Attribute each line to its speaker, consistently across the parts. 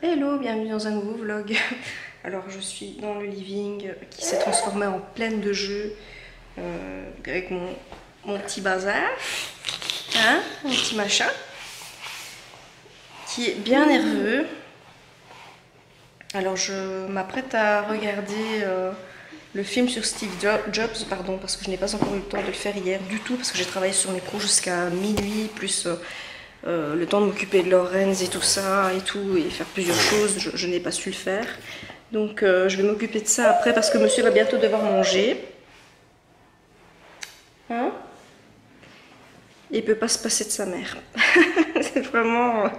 Speaker 1: Hello, bienvenue dans un nouveau vlog. Alors je suis dans le living qui s'est transformé en plaine de jeux avec mon petit bazar, hein, mon petit machin, qui est bien nerveux. Alors je m'apprête à regarder le film sur Steve Jobs, pardon, parce que je n'ai pas encore eu le temps de le faire hier du tout, parce que j'ai travaillé sur mes cours jusqu'à minuit, plus le temps de m'occuper de Lorenz et tout ça, et faire plusieurs choses, je n'ai pas su le faire. Donc je vais m'occuper de ça après, parce que monsieur va bientôt devoir manger. Hein? Il ne peut pas se passer de sa mère. C'est vraiment...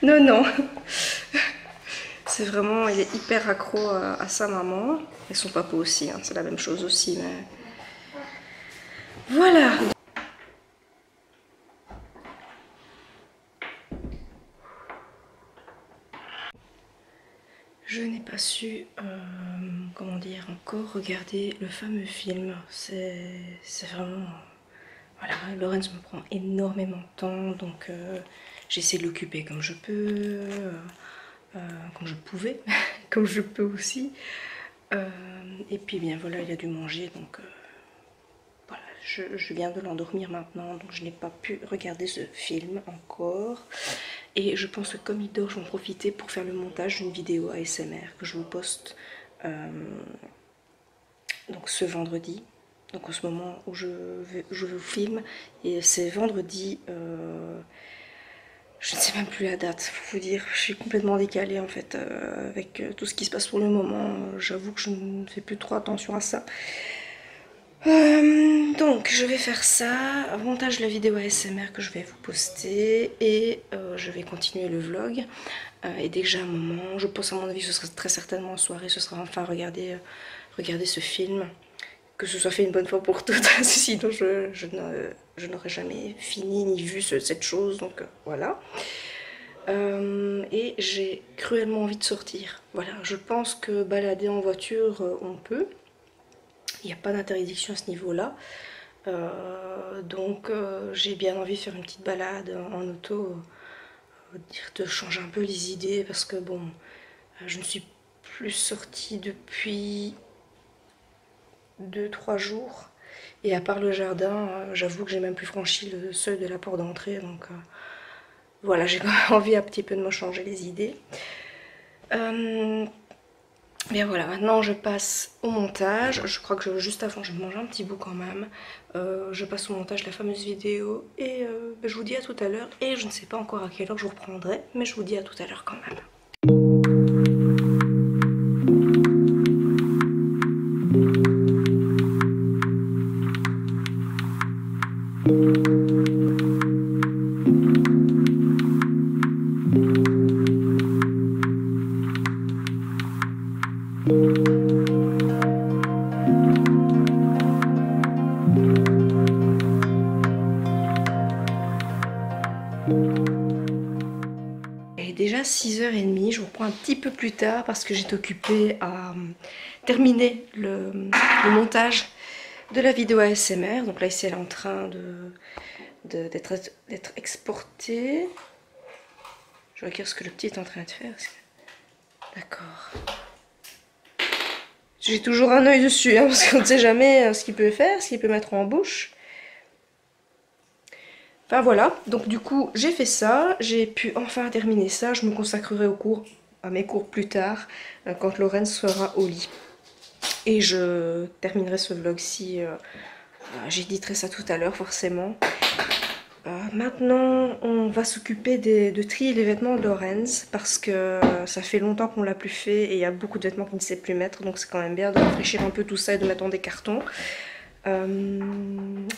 Speaker 1: Non, non. C'est vraiment... Il est hyper accro à sa maman. Et son papa aussi, hein, c'est la même chose aussi. Mais... Voilà. Je n'ai pas su, comment dire, encore regarder le fameux film. C'est vraiment... Voilà, Lorenz me prend énormément de temps, donc j'essaie de l'occuper comme je peux, comme je pouvais, comme je peux aussi. Et puis bien voilà, il a dû manger, donc voilà, je viens de l'endormir maintenant, donc je n'ai pas pu regarder ce film encore. Et je pense que comme il dort, je vais en profiter pour faire le montage d'une vidéo ASMR que je vous poste donc ce vendredi. Donc en ce moment où je vous filme, et c'est vendredi, je ne sais même plus la date, faut vous dire, je suis complètement décalée en fait avec tout ce qui se passe pour le moment. J'avoue que je ne fais plus trop attention à ça. Donc je vais faire ça, montage de la vidéo ASMR que je vais vous poster, et je vais continuer le vlog. Et dès que j'ai un moment, je pense à mon avis ce sera très certainement en soirée, ce sera enfin regarder ce film. Que ce soit fait une bonne fois pour toutes, sinon je n'aurais jamais fini ni vu cette chose, donc voilà. Et j'ai cruellement envie de sortir. Voilà, je pense que balader en voiture, on peut. Il n'y a pas d'interdiction à ce niveau-là. Donc j'ai bien envie de faire une petite balade en auto, de changer un peu les idées, parce que bon, je ne suis plus sortie depuis 2-3 jours, et à part le jardin, j'avoue que j'ai même plus franchi le seuil de la porte d'entrée, donc voilà, j'ai quand même envie un petit peu de me changer les idées. Bien voilà, maintenant je passe au montage. Je crois que juste avant je vais manger un petit bout quand même. Je passe au montage de la fameuse vidéo, et je vous dis à tout à l'heure. Et je ne sais pas encore à quelle heure je vous reprendrai, mais je vous dis à tout à l'heure quand même. Il est déjà 6h30, je vous reprends un petit peu plus tard parce que j'étais occupée à terminer le montage de la vidéo ASMR. Donc là ici elle est en train d'être exportée. Je regarde ce que le petit est en train de faire. D'accord. J'ai toujours un œil dessus, hein, parce qu'on ne sait jamais ce qu'il peut faire, ce qu'il peut mettre en bouche. Enfin voilà, donc du coup j'ai fait ça, j'ai pu enfin terminer ça. Je me consacrerai à mes cours plus tard, quand Lorenz sera au lit. Et je terminerai ce vlog-ci, j'éditerai ça tout à l'heure forcément. Maintenant on va s'occuper de trier les vêtements de Lorenz, parce que ça fait longtemps qu'on l'a plus fait et il y a beaucoup de vêtements qu'il ne sait plus mettre, donc c'est quand même bien de rafraîchir un peu tout ça et de mettre dans des cartons.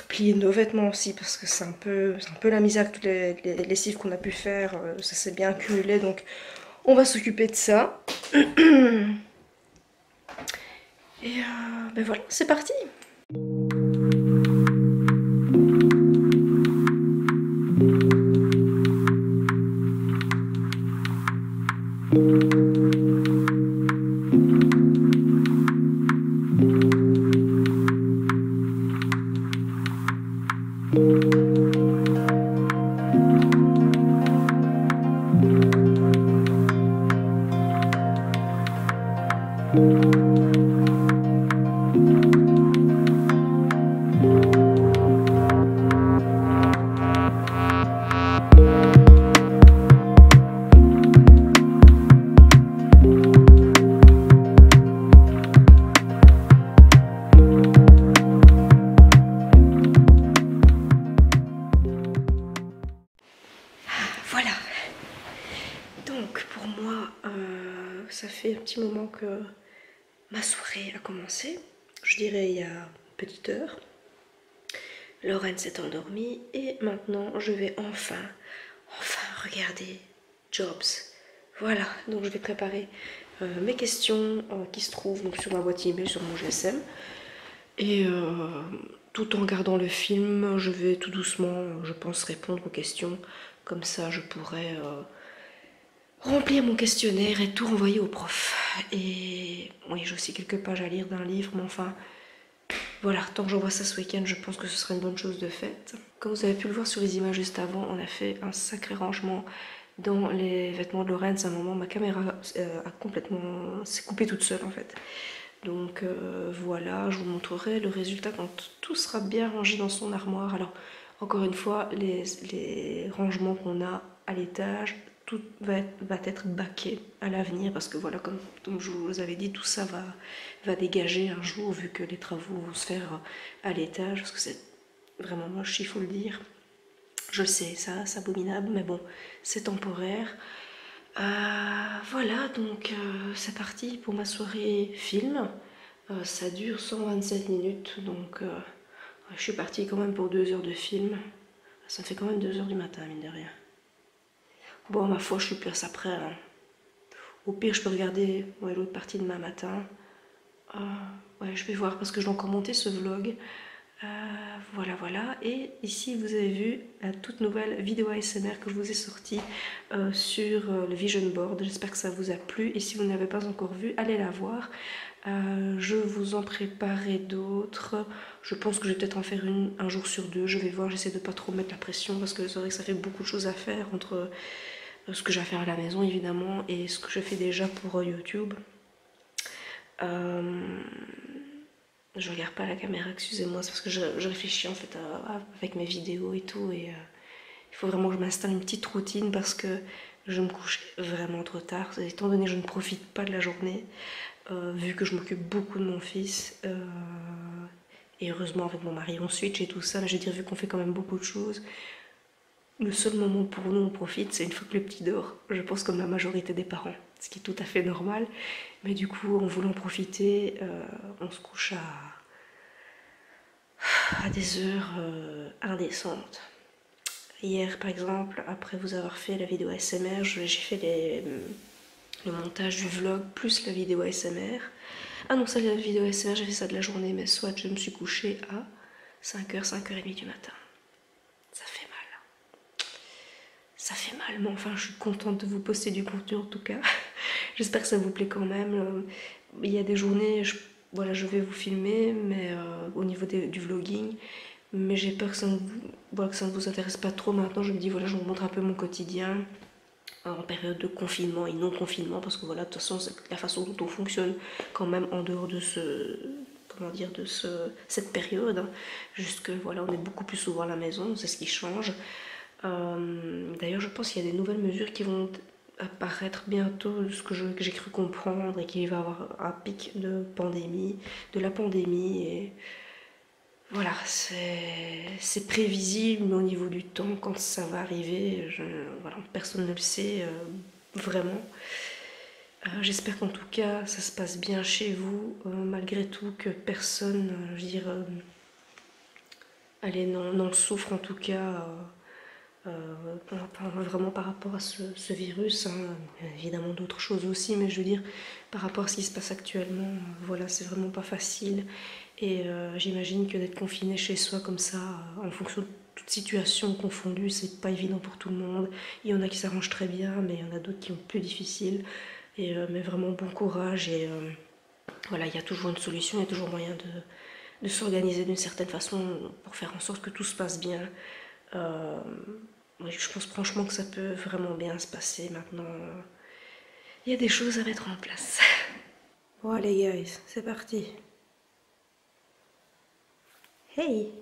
Speaker 1: Plier nos vêtements aussi, parce que c'est un peu la misère avec toutes les lessives qu'on a pu faire, ça s'est bien accumulé, donc on va s'occuper de ça. Et ben voilà, c'est parti. Voilà, donc pour moi, ça fait un petit moment que ma soirée a commencé, je dirais il y a une petite heure. Lorraine s'est endormie et maintenant je vais enfin regarder Jobs. Voilà, donc je vais préparer mes questions qui se trouvent donc sur ma boîte email, sur mon GSM. Et tout en regardant le film, je vais tout doucement, je pense, répondre aux questions. Comme ça, je pourrai remplir mon questionnaire et tout renvoyer au prof. Et oui, j'ai aussi quelques pages à lire d'un livre, mais enfin, voilà, tant que j'envoie ça ce week-end, je pense que ce sera une bonne chose de faite. Comme vous avez pu le voir sur les images juste avant, on a fait un sacré rangement dans les vêtements de Laurence. À un moment, ma caméra a complètement s'est coupée toute seule en fait. Donc voilà, je vous montrerai le résultat quand tout sera bien rangé dans son armoire. Alors, encore une fois, les rangements qu'on a à l'étage, tout va être baqué à l'avenir parce que voilà, comme je vous avais dit, tout ça va dégager un jour vu que les travaux vont se faire à l'étage parce que c'est vraiment moche, il faut le dire. Je sais, ça c'est abominable, mais bon, c'est temporaire. Voilà, donc c'est parti pour ma soirée film. Ça dure 127 minutes, donc je suis partie quand même pour 2 heures de film. Ça me fait quand même 2 heures du matin, mine de rien. Bon, ma foi, je suis plus après. Hein. Au pire, je peux regarder l'autre partie demain matin. Ouais, je vais voir parce que je dois encore monter ce vlog. Voilà. Et ici, vous avez vu la toute nouvelle vidéo ASMR que je vous ai sortie sur le Vision Board. J'espère que ça vous a plu. Et si vous ne l'avez pas encore vu, allez la voir. Je vous en préparerai d'autres. Je pense que je vais peut-être en faire une un jour sur 2. Je vais voir, j'essaie de pas trop mettre la pression parce que c'est vrai que ça fait beaucoup de choses à faire entre ce que j'ai à faire à la maison évidemment et ce que je fais déjà pour YouTube. Je regarde pas la caméra, excusez-moi, c'est parce que je réfléchis en fait avec mes vidéos et tout et il faut vraiment que je m'installe une petite routine parce que je me couche vraiment trop tard, étant donné que je ne profite pas de la journée, vu que je m'occupe beaucoup de mon fils et heureusement avec mon mari on switch et tout ça, mais je veux dire vu qu'on fait quand même beaucoup de choses, le seul moment pour nous on profite c'est une fois que le petit dort, je pense comme la majorité des parents, ce qui est tout à fait normal, mais du coup en voulant profiter on se couche à des heures indécentes. Hier par exemple, après vous avoir fait la vidéo ASMR, j'ai fait le montage du vlog plus la vidéo ASMR. Ah non, ça la vidéo ASMR, j'ai fait ça de la journée, mais soit je me suis couchée à 5h, 5h30 du matin. Ça fait mal. Ça fait mal, mais enfin je suis contente de vous poster du contenu en tout cas. J'espère que ça vous plaît quand même. Il y a des journées, je vais vous filmer, mais au niveau du vlogging, mais j'ai peur que ça ne vous intéresse pas trop maintenant. Je me dis, voilà, je vous montre un peu mon quotidien en période de confinement et non confinement, parce que voilà, de toute façon, c'est la façon dont on fonctionne quand même en dehors de cette période. Hein. Juste que voilà, on est beaucoup plus souvent à la maison, c'est ce qui change. D'ailleurs, je pense qu'il y a des nouvelles mesures qui vont apparaître bientôt, ce que j'ai cru comprendre, et qu'il va y avoir un pic de la pandémie, et voilà, c'est prévisible, mais au niveau du temps, quand ça va arriver, voilà, personne ne le sait vraiment. J'espère qu'en tout cas, ça se passe bien chez vous, malgré tout, que personne, je veux dire, allez, n'en souffre en tout cas. Vraiment par rapport à ce virus, hein, évidemment d'autres choses aussi, mais je veux dire par rapport à ce qui se passe actuellement, voilà, c'est vraiment pas facile et j'imagine que d'être confiné chez soi comme ça, en fonction de toute situation confondue, c'est pas évident pour tout le monde. Il y en a qui s'arrangent très bien, mais il y en a d'autres qui ont plus difficile, mais vraiment bon courage et voilà, il y a toujours une solution, il y a toujours moyen de s'organiser d'une certaine façon pour faire en sorte que tout se passe bien. Oui, je pense franchement que ça peut vraiment bien se passer maintenant. Il y a des choses à mettre en place. Bon allez guys, c'est parti. Hey!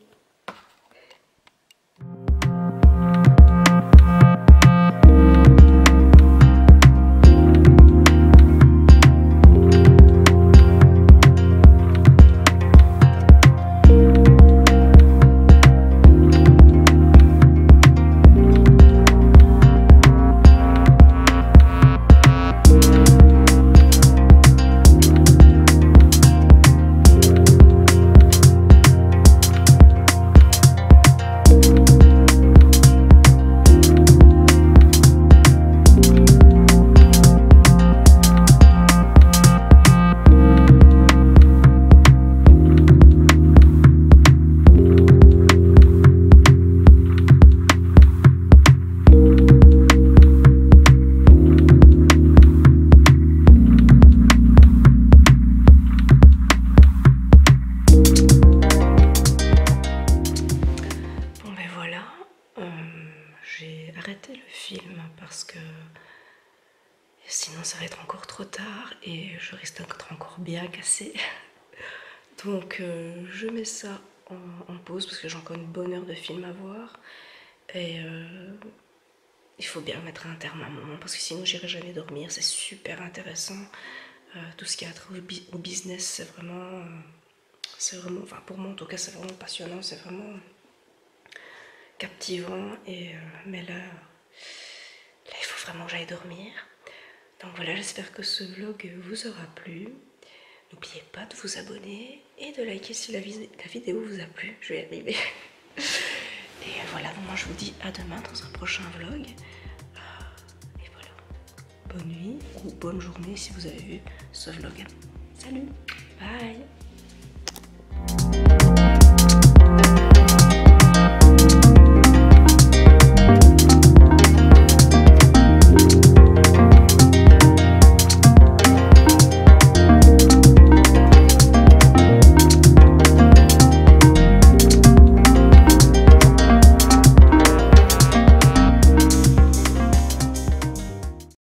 Speaker 1: J'ai arrêté le film parce que sinon ça va être encore trop tard et je risque d'être encore bien cassée. Donc je mets ça en pause parce que j'ai encore une bonne heure de film à voir. Et il faut bien mettre un terme à un moment parce que sinon j'irai jamais dormir. C'est super intéressant. Tout ce qui a trait au business, c'est vraiment, enfin pour moi en tout cas, c'est vraiment passionnant. C'est vraiment captivant. Et mais là, il faut vraiment que j'aille dormir. Donc voilà, j'espère que ce vlog vous aura plu. N'oubliez pas de vous abonner et de liker si la vidéo vous a plu. Je vais y arriver. Et voilà, donc moi je vous dis à demain dans un prochain vlog. Et voilà, bonne nuit ou bonne journée si vous avez vu ce vlog. Salut, bye.